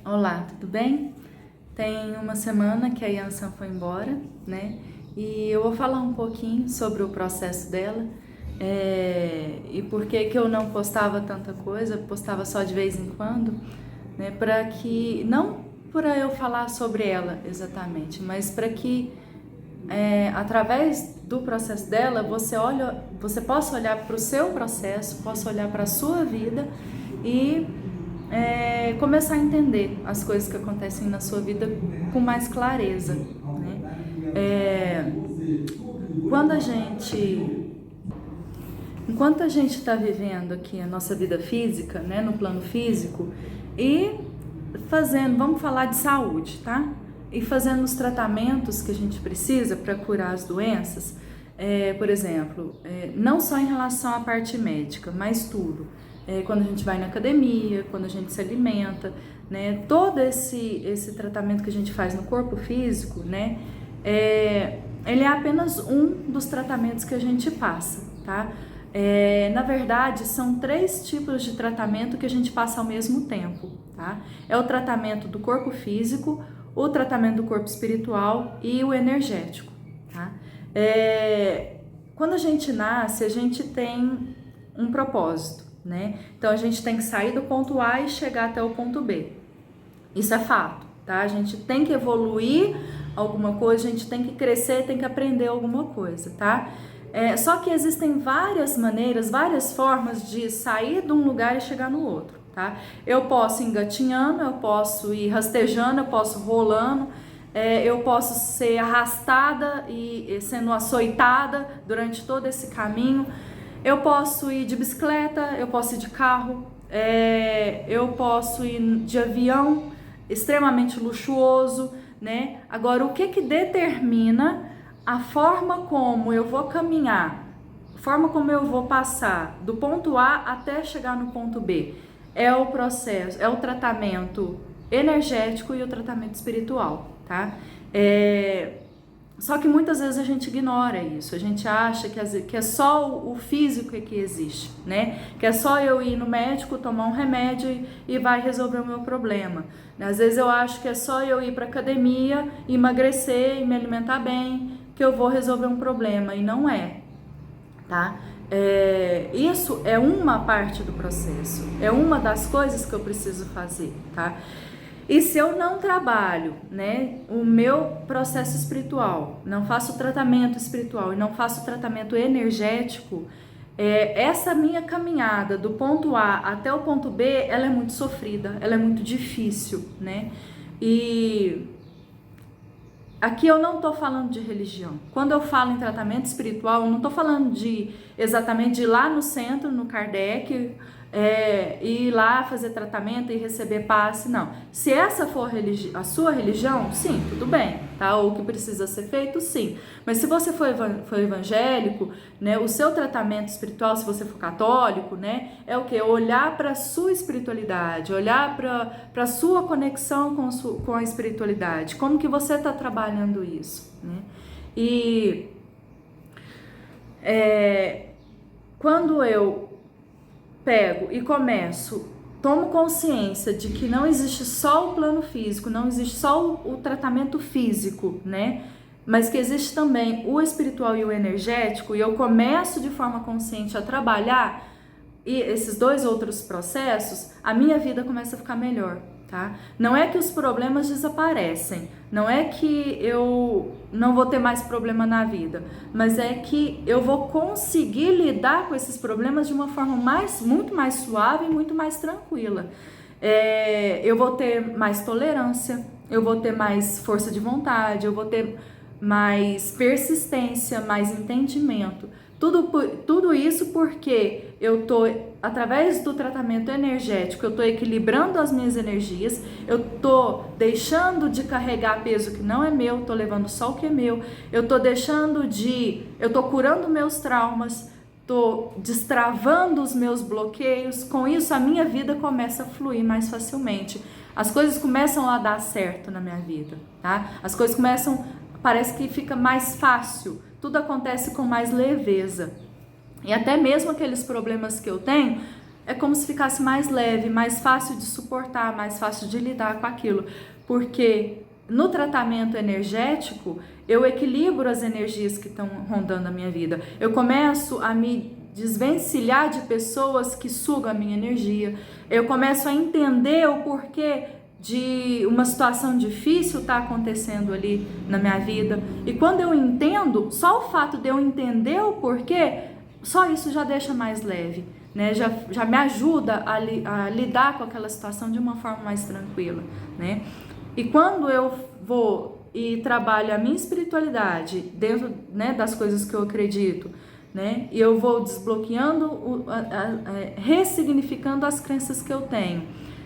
Olá, tudo bem? Tem uma semana que a Yansan foi embora, né? E eu vou falar um pouquinho sobre o processo dela, e por que que eu não postava tanta coisa, postava só de vez em quando, né? Para que, não para eu falar sobre ela exatamente, mas para que através do processo dela você possa olhar para o seu processo, possa olhar para a sua vida e começar a entender as coisas que acontecem na sua vida com mais clareza, né? Quando a gente, enquanto a gente está vivendo aqui a nossa vida física, né, no plano físico e fazendo, vamos falar de saúde, tá? E fazendo os tratamentos que a gente precisa para curar as doenças, por exemplo, não só em relação à parte médica, mas tudo. Quando a gente vai na academia, quando a gente se alimenta, né? Todo esse tratamento que a gente faz no corpo físico, né? Ele é apenas um dos tratamentos que a gente passa, tá? Na verdade, são 3 tipos de tratamento que a gente passa ao mesmo tempo, tá? É o tratamento do corpo físico, o tratamento do corpo espiritual e o energético, tá? Quando a gente nasce, a gente tem um propósito, né? Então a gente tem que sair do ponto A e chegar até o ponto B. Isso é fato, tá? A gente tem que evoluir alguma coisa, a gente tem que crescer, tem que aprender alguma coisa, tá? Só que existem várias maneiras, várias formas de sair de um lugar e chegar no outro, tá? Eu posso ir engatinhando, eu posso ir rastejando, eu posso rolando, eu posso ser arrastada e sendo açoitada durante todo esse caminho. Eu posso ir de bicicleta, eu posso ir de carro, eu posso ir de avião extremamente luxuoso, né? Agora, o que determina a forma como eu vou caminhar, a forma como eu vou passar do ponto A até chegar no ponto B? É o processo, é o tratamento energético e o tratamento espiritual, tá? Só que muitas vezes a gente ignora isso, a gente acha que é só o físico que existe, né? Que é só eu ir no médico, tomar um remédio e vai resolver o meu problema. Às vezes eu acho que é só eu ir para academia, emagrecer e me alimentar bem, que eu vou resolver um problema, e não é, tá? Isso é uma parte do processo, é uma das coisas que eu preciso fazer, tá? E se eu não trabalho, né, o meu processo espiritual, não faço tratamento espiritual e não faço tratamento energético, essa minha caminhada do ponto A até o ponto B, ela é muito sofrida, ela é muito difícil, né? E aqui eu não estou falando de religião. Quando eu falo em tratamento espiritual, eu não estou falando exatamente de ir lá no centro, no Kardec, ir lá fazer tratamento e receber passe, não. Se essa for a sua religião, sim, tudo bem, tá? Ou o que precisa ser feito, sim. Mas se você for evangélico, né, o seu tratamento espiritual, se você for católico, né, é o quê? Olhar para a sua espiritualidade, olhar para a sua conexão com a espiritualidade, como que você está trabalhando isso, né? E quando eu pego e tomo consciência de que não existe só o plano físico, não existe só o tratamento físico, né? Mas que existe também o espiritual e o energético, e eu começo de forma consciente a trabalhar e esses 2 outros processos, a minha vida começa a ficar melhor, tá? Não é que os problemas desaparecem, não é que eu não vou ter mais problema na vida, mas é que eu vou conseguir lidar com esses problemas de uma forma muito mais suave e muito mais tranquila. Eu vou ter mais tolerância, eu vou ter mais força de vontade, eu vou ter mais persistência, mais entendimento. Tudo isso porque eu tô, através do tratamento energético, eu tô equilibrando as minhas energias, eu tô deixando de carregar peso que não é meu, tô levando só o que é meu, eu tô curando meus traumas, tô destravando os meus bloqueios. Com isso a minha vida começa a fluir mais facilmente. As coisas começam a dar certo na minha vida, tá? As coisas parece que fica mais fácil. Tudo acontece com mais leveza. E até mesmo aqueles problemas que eu tenho, é como se ficasse mais leve, mais fácil de suportar, mais fácil de lidar com aquilo, porque no tratamento energético eu equilibro as energias que estão rondando a minha vida, eu começo a me desvencilhar de pessoas que sugam a minha energia, eu começo a entender o porquê de uma situação difícil tá acontecendo ali na minha vida. E quando eu entendo, só o fato de eu entender o porquê, só isso já deixa mais leve, né? Já me ajuda a lidar com aquela situação de uma forma mais tranquila, né? E quando eu vou e trabalho a minha espiritualidade dentro, né, das coisas que eu acredito, né? E eu vou desbloqueando, ressignificando as crenças que eu tenho,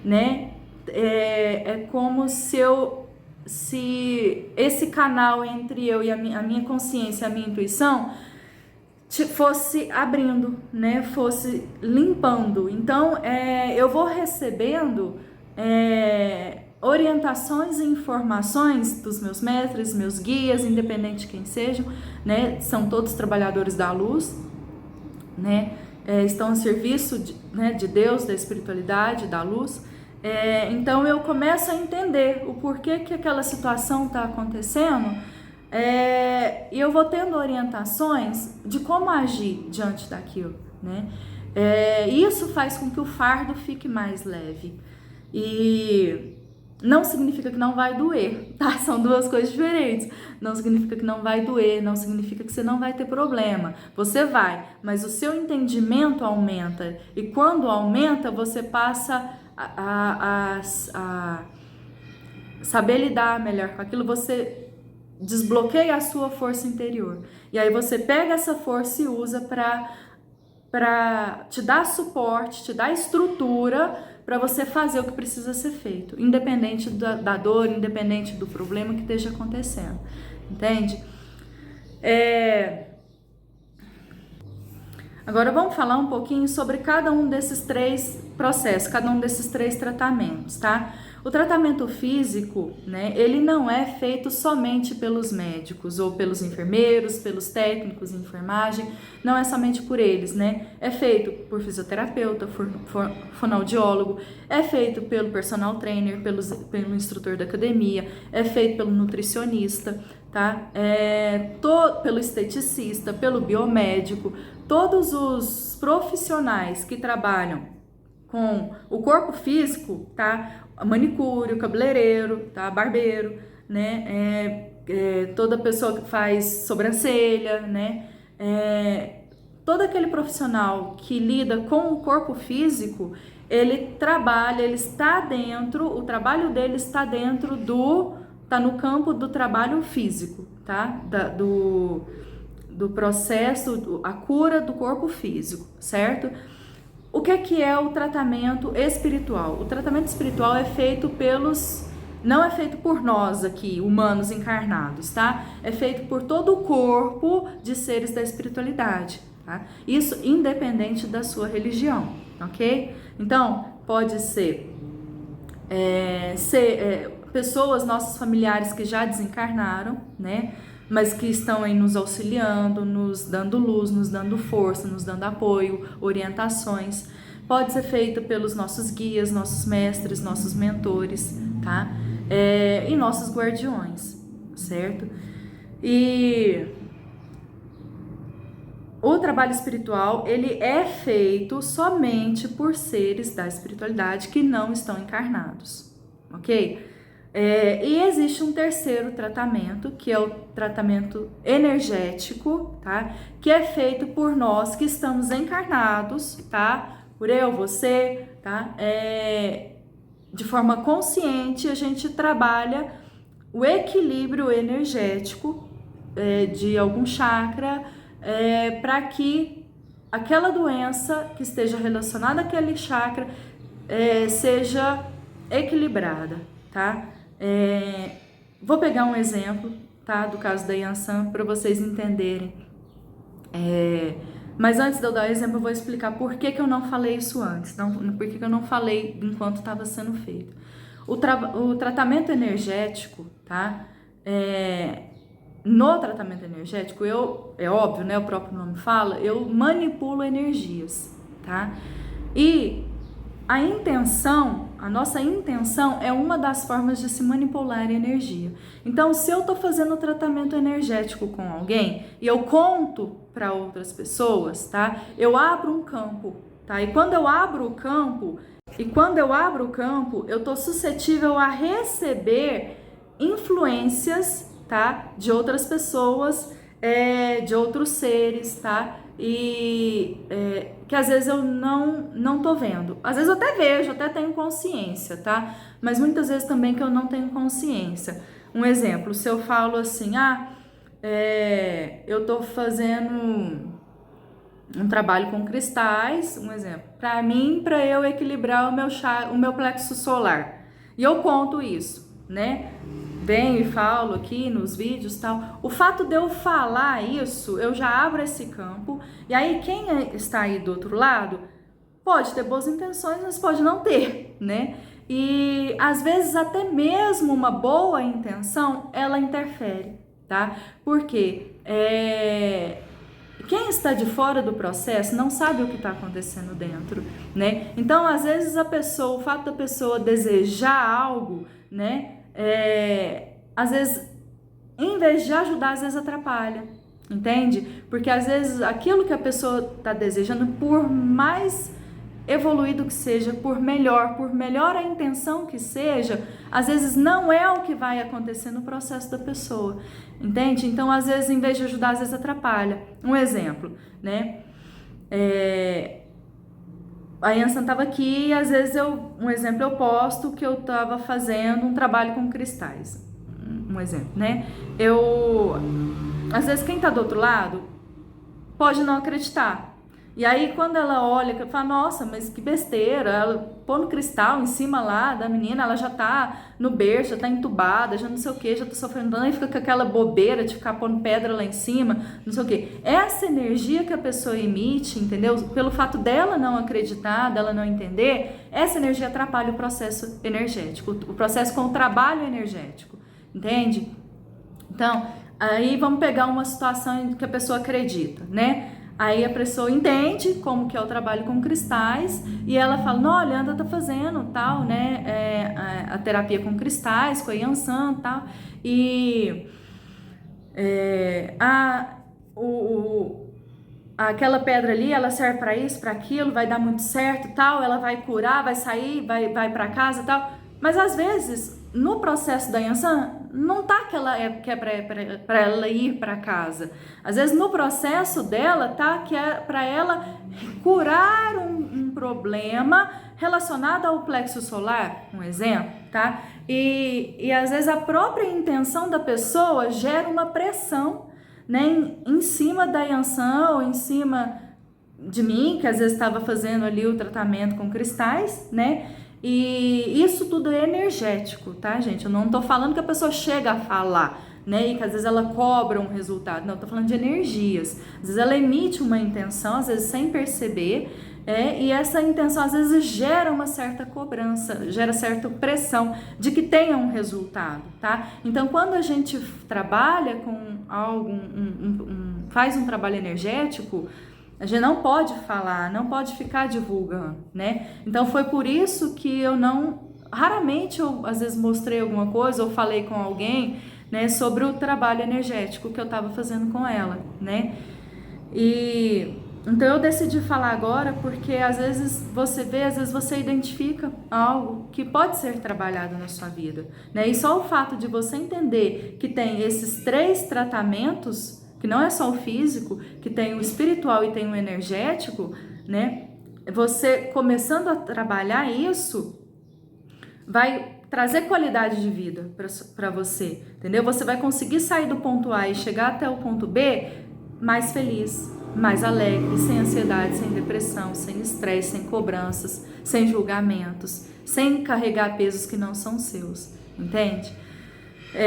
né? É como se esse canal entre eu e a minha consciência, a minha intuição, fosse abrindo, né? Fosse limpando. Então, eu vou recebendo orientações e informações dos meus mestres, meus guias, independente de quem sejam, né? São todos trabalhadores da luz, né? Estão a serviço de Deus, da espiritualidade, da luz. Então eu começo a entender o porquê que aquela situação está acontecendo, e eu vou tendo orientações de como agir diante daquilo, né? Isso faz com que o fardo fique mais leve. E não significa que não vai doer, tá? São duas coisas diferentes. Não significa que não vai doer, não significa que você não vai ter problema. Você vai, mas o seu entendimento aumenta. E quando aumenta, você passa a saber lidar melhor com aquilo, você desbloqueia a sua força interior. E aí você pega essa força e usa para te dar suporte, te dar estrutura para você fazer o que precisa ser feito, independente da dor, independente do problema que esteja acontecendo, entende? Agora vamos falar um pouquinho sobre cada um desses três processos, cada um desses três tratamentos, tá? O tratamento físico, né, ele não é feito somente pelos médicos ou pelos enfermeiros, pelos técnicos de enfermagem, não é somente por eles, né? É feito por fisioterapeuta, fonoaudiólogo, é feito pelo personal trainer, pelo instrutor da academia, é feito pelo nutricionista, tá? Pelo esteticista, pelo biomédico, todos os profissionais que trabalham com o corpo físico, tá? Manicure, o cabeleireiro, tá? Barbeiro, né? Toda pessoa que faz sobrancelha, né? Todo aquele profissional que lida com o corpo físico, ele trabalha, ele está dentro, o trabalho dele está dentro tá no campo do trabalho físico, tá? Do processo, a cura do corpo físico, certo? O que é o tratamento espiritual? O tratamento espiritual é feito não é feito por nós aqui, humanos encarnados, tá? É feito por todo o corpo de seres da espiritualidade, tá? Isso independente da sua religião, ok? Então, pode ser pessoas, nossos familiares que já desencarnaram, né? Mas que estão aí nos auxiliando, nos dando luz, nos dando força, nos dando apoio, orientações. Pode ser feita pelos nossos guias, nossos mestres, nossos mentores, tá? E nossos guardiões, certo? E o trabalho espiritual, ele é feito somente por seres da espiritualidade que não estão encarnados, ok? E existe um terceiro tratamento, que é o tratamento energético, tá? Que é feito por nós que estamos encarnados, tá? Por eu, você, tá? De forma consciente, a gente trabalha o equilíbrio energético de algum chakra, para que aquela doença que esteja relacionada àquele chakra seja equilibrada, tá? Vou pegar um exemplo, tá, do caso da Yansan para vocês entenderem. Mas antes de eu dar o exemplo, eu vou explicar por que eu não falei isso antes, por que eu não falei enquanto estava sendo feito. O tratamento energético, tá? No tratamento energético, é óbvio, né? O próprio nome fala, eu manipulo energias, tá? E a intenção, a nossa intenção é uma das formas de se manipular energia. Então, se eu estou fazendo um tratamento energético com alguém e eu conto para outras pessoas, tá? Eu abro um campo, tá? E quando eu abro o campo, eu estou suscetível a receber influências, tá? De outras pessoas, de outros seres, tá? E que às vezes eu não tô vendo. Às vezes eu até vejo, até tenho consciência, tá? Mas muitas vezes também que eu não tenho consciência. Um exemplo, se eu falo assim, eu tô fazendo um trabalho com cristais, um exemplo, para eu equilibrar o meu plexo solar. E eu conto isso, né? Venho e falo aqui nos vídeos e tal. O fato de eu falar isso, eu já abro esse campo. E aí quem está aí do outro lado pode ter boas intenções, mas pode não ter, né? E às vezes até mesmo uma boa intenção, ela interfere, tá? Porque quem está de fora do processo não sabe o que está acontecendo dentro, né? Então, às vezes o fato da pessoa desejar algo, né? Às vezes, em vez de ajudar, às vezes atrapalha, entende? Porque às vezes aquilo que a pessoa está desejando, por mais evoluído que seja, por melhor a intenção que seja, às vezes não é o que vai acontecer no processo da pessoa, entende? Então, às vezes, em vez de ajudar, às vezes atrapalha. Um exemplo, né? A Yansan estava aqui e às vezes eu posto que eu estava fazendo um trabalho com cristais. Um exemplo, né? Às vezes quem está do outro lado pode não acreditar. E aí quando ela olha, fala, nossa, mas que besteira, ela pôr no cristal em cima lá da menina, ela já tá no berço, já tá entubada, já não sei o que, já tá sofrendo dano, e fica com aquela bobeira de ficar pondo pedra lá em cima, não sei o que. Essa energia que a pessoa emite, entendeu? Pelo fato dela não acreditar, dela não entender, essa energia atrapalha o processo energético, o processo com o trabalho energético, entende? Então, aí vamos pegar uma situação em que a pessoa acredita, né? Aí a pessoa entende como que é o trabalho com cristais e ela fala, não, olha, anda tá fazendo tal, né, a terapia com cristais, com a Yansan, tal, e aquela pedra ali, ela serve para isso, para aquilo, vai dar muito certo, tal, ela vai curar, vai sair, vai para casa, tal. Mas às vezes, no processo da Yansan, não tá que é para ela ir para casa. Às vezes, no processo dela, tá que é para ela curar um problema relacionado ao plexo solar, um exemplo, tá? E às vezes a própria intenção da pessoa gera uma pressão, né, em cima da Yansan ou em cima de mim, que às vezes estava fazendo ali o tratamento com cristais, né? E isso tudo é energético, tá, gente? Eu não tô falando que a pessoa chega a falar, né? E que às vezes ela cobra um resultado. Não, eu tô falando de energias. Às vezes ela emite uma intenção, às vezes sem perceber, e essa intenção às vezes gera uma certa cobrança, gera certa pressão de que tenha um resultado, tá? Então, quando a gente trabalha com algo, faz um trabalho energético, a gente não pode falar, não pode ficar divulgando, né? Então foi por isso que raramente eu às vezes mostrei alguma coisa ou falei com alguém, né, sobre o trabalho energético que eu estava fazendo com ela, né? E então eu decidi falar agora porque às vezes você vê, às vezes você identifica algo que pode ser trabalhado na sua vida, né? E só o fato de você entender que tem esses 3 tratamentos, que não é só o físico, que tem o espiritual e tem o energético, né? Você começando a trabalhar isso, vai trazer qualidade de vida para você, entendeu? Você vai conseguir sair do ponto A e chegar até o ponto B mais feliz, mais alegre, sem ansiedade, sem depressão, sem estresse, sem cobranças, sem julgamentos, sem carregar pesos que não são seus, entende?